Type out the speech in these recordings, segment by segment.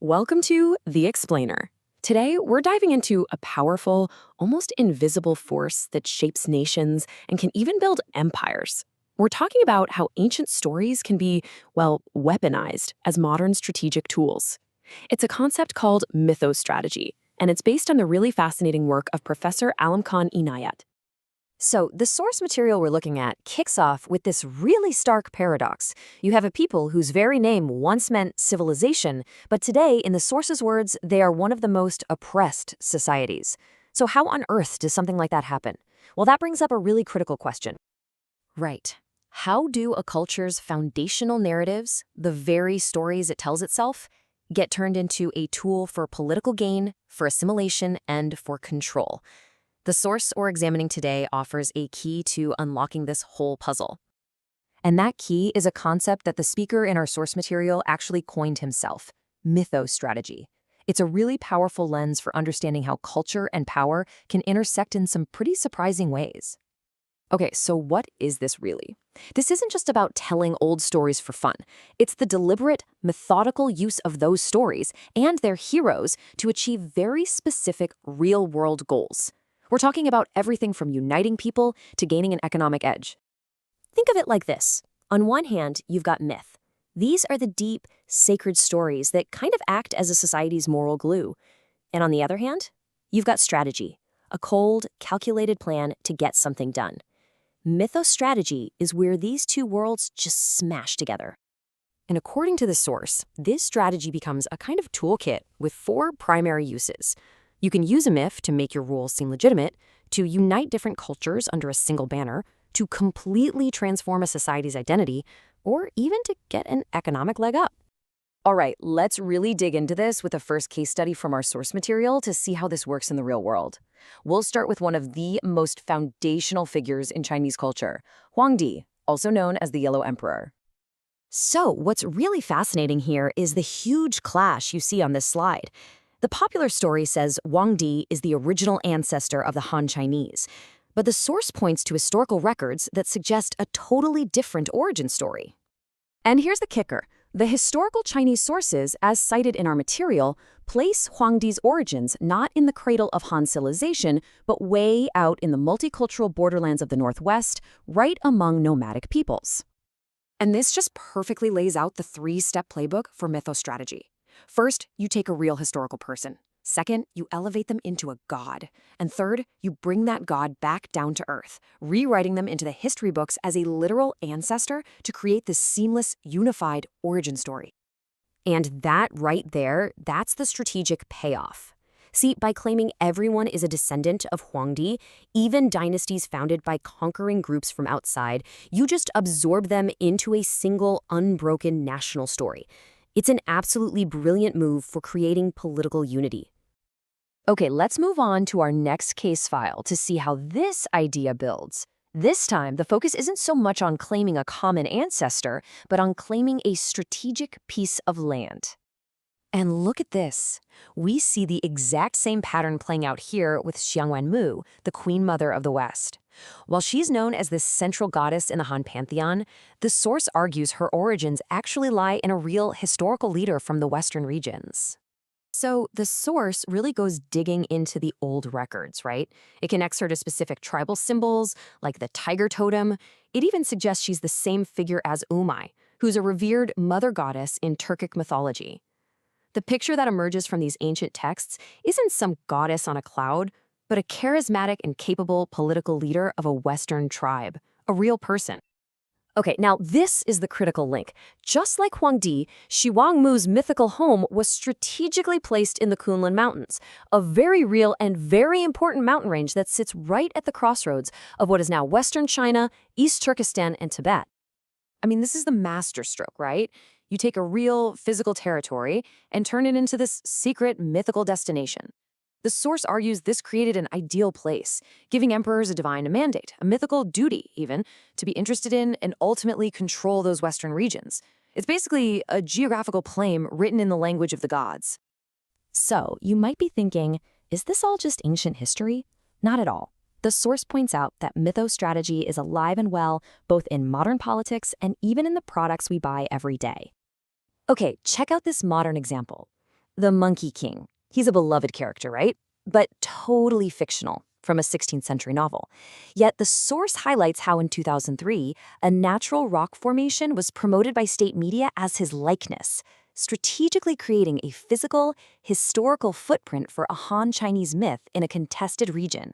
Welcome to The Explainer. Today, we're diving into a powerful, almost invisible force that shapes nations and can even build empires. We're talking about how ancient stories can be, well, weaponized as modern strategic tools. It's a concept called mythostrategy, and it's based on the really fascinating work of Professor Alimcan İNAYET. So, the source material we're looking at kicks off with this really stark paradox. You have a people whose very name once meant civilization, but today, in the source's words, they are one of the most oppressed societies. So how on earth does something like that happen? Well, that brings up a really critical question. Right. How do a culture's foundational narratives, the very stories it tells itself, get turned into a tool for political gain, for assimilation, and for control? The source we're examining today offers a key to unlocking this whole puzzle. And that key is a concept that the speaker in our source material actually coined himself, mythostrategy. It's a really powerful lens for understanding how culture and power can intersect in some pretty surprising ways. Okay, so what is this really? This isn't just about telling old stories for fun. It's the deliberate, methodical use of those stories and their heroes to achieve very specific real-world goals. We're talking about everything from uniting people to gaining an economic edge. Think of it like this. On one hand, you've got myth. These are the deep, sacred stories that kind of act as a society's moral glue. And on the other hand, you've got strategy, a cold, calculated plan to get something done. Mythostrategy is where these two worlds just smash together. And according to the source, this strategy becomes a kind of toolkit with 4 primary uses. You can use a myth to make your rules seem legitimate, to unite different cultures under a single banner, to completely transform a society's identity, or even to get an economic leg up. All right, let's really dig into this with a first case study from our source material to see how this works in the real world. We'll start with one of the most foundational figures in Chinese culture, Huangdi, also known as the Yellow Emperor. So, what's really fascinating here is the huge clash you see on this slide. The popular story says Huangdi is the original ancestor of the Han Chinese, but the source points to historical records that suggest a totally different origin story. And here's the kicker. The historical Chinese sources, as cited in our material, place Huangdi's origins not in the cradle of Han civilization, but way out in the multicultural borderlands of the Northwest, right among nomadic peoples. And this just perfectly lays out the 3-step playbook for mythostrategy. First, you take a real historical person. Second, you elevate them into a god. And third, you bring that god back down to earth, rewriting them into the history books as a literal ancestor to create this seamless, unified origin story. And that right there, that's the strategic payoff. See, by claiming everyone is a descendant of Huangdi, even dynasties founded by conquering groups from outside, you just absorb them into a single, unbroken national story. It's an absolutely brilliant move for creating political unity. Okay, let's move on to our next case file to see how this idea builds. This time, the focus isn't so much on claiming a common ancestor, but on claiming a strategic piece of land. And look at this. We see the exact same pattern playing out here with Xiangwanmu, the Queen Mother of the West. While she's known as the central goddess in the Han pantheon, the source argues her origins actually lie in a real historical leader from the Western regions. So the source really goes digging into the old records, right? It connects her to specific tribal symbols, like the tiger totem. It even suggests she's the same figure as Umay, who's a revered mother goddess in Turkic mythology. The picture that emerges from these ancient texts isn't some goddess on a cloud, but a charismatic and capable political leader of a Western tribe, a real person. Okay, now this is the critical link. Just like Huangdi, Xiangwanmu's mythical home was strategically placed in the Kunlun Mountains, a very real and very important mountain range that sits right at the crossroads of what is now Western China, East Turkestan, and Tibet. I mean, this is the masterstroke, right? You take a real physical territory and turn it into this secret mythical destination. The source argues this created an ideal place, giving emperors a divine mandate, a mythical duty even, to be interested in and ultimately control those Western regions. It's basically a geographical claim written in the language of the gods. So, you might be thinking, is this all just ancient history? Not at all. The source points out that mythostrategy is alive and well both in modern politics and even in the products we buy every day. Okay, check out this modern example. the Monkey King. He's a beloved character, right? But totally fictional from a 16th century novel. Yet the source highlights how in 2003, a natural rock formation was promoted by state media as his likeness, strategically creating a physical, historical footprint for a Han Chinese myth in a contested region.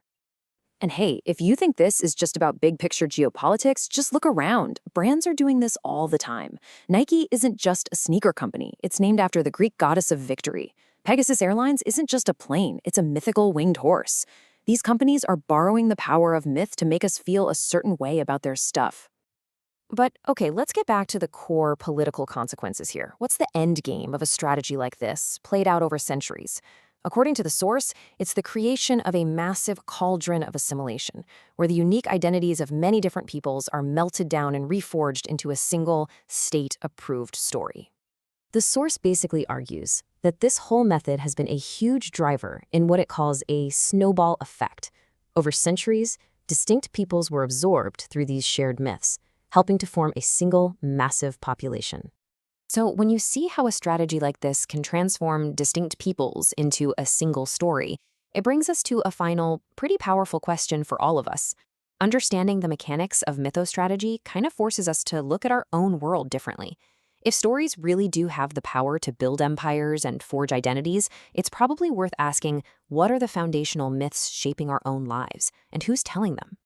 And hey, if you think this is just about big picture geopolitics, just look around. Brands are doing this all the time. Nike isn't just a sneaker company. It's named after the Greek goddess of victory. Pegasus Airlines isn't just a plane. It's a mythical winged horse. These companies are borrowing the power of myth to make us feel a certain way about their stuff. But okay, let's get back to the core political consequences here. What's the end game of a strategy like this, played out over centuries? According to the source, it's the creation of a massive cauldron of assimilation, where the unique identities of many different peoples are melted down and reforged into a single, state-approved story. The source basically argues that this whole method has been a huge driver in what it calls a snowball effect. Over centuries, distinct peoples were absorbed through these shared myths, helping to form a single, massive population. So when you see how a strategy like this can transform distinct peoples into a single story, it brings us to a final, pretty powerful question for all of us. Understanding the mechanics of mythostrategy kind of forces us to look at our own world differently. If stories really do have the power to build empires and forge identities, it's probably worth asking, what are the foundational myths shaping our own lives, and who's telling them?